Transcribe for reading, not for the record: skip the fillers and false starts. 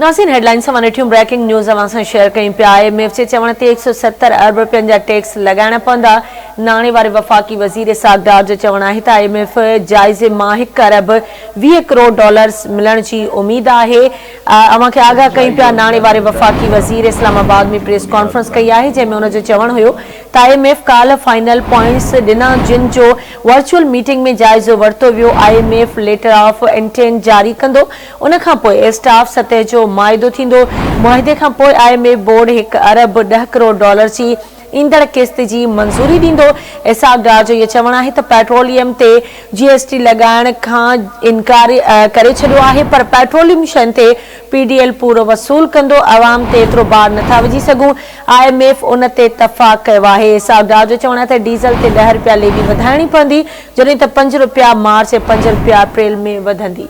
नाज़रीन हेडलाइंस सां वठी ब्रेकिंग न्यूज़ अवां शेयर कयूं पिया। IMF जे चवण ते 170 अरब रुपयनि जा टैक्स लॻाइणा पवंदा। नाणे वारे वफ़ाक़ी वज़ीर सागदार जो चवणु आहे त IMF जाइज़े मां 1 अरब 20 करोड़ डॉलर्स मिलण जी उमेद आहे। अवां खे आगाह कयूं पिया। नाणे वारे वफ़ाक़ी वज़ीर इस्लामाबाद में प्रेस कॉन्फ्रेंस कई आहे, जंहिंमें हुन जो चवणु हुयो त IMF काल्ह फाइनल पॉइंट्स ॾिना, जिन जो वर्चुअल मीटिंग में जाइज़ो वरितो वियो। IMF लेटर ऑफ इंटेंट जारी कंदो, उन खां पोइ स्टाफ सतह जो मुआहिदो थींदो। मुआहिदे खां पोइ IMF बोर्ड 1 अरब 10 करोड़ डॉलर जी ईंदड़ किस्त जी मंज़ूरी ॾींदो। इसाकडार जो इहो चवणु आहे त पेट्रोलियम ते GST लॻाइण खां इनकार करे छॾियो आहे, पर पेट्रोलियम शयुनि ते PDL पूरो वसूल कंदो। अवाम ते एतिरो बार नथा विझी सघूं। IMF उन ते इतफ़ाक़ कयो आहे। इसाकडार जो चवणु आहे त डीज़ल ते 10 रुपया लेवी वधाइणी पवंदी, जॾहिं त 5 रुपया मार्च ऐं 5 रुपया अप्रैल में वधंदी।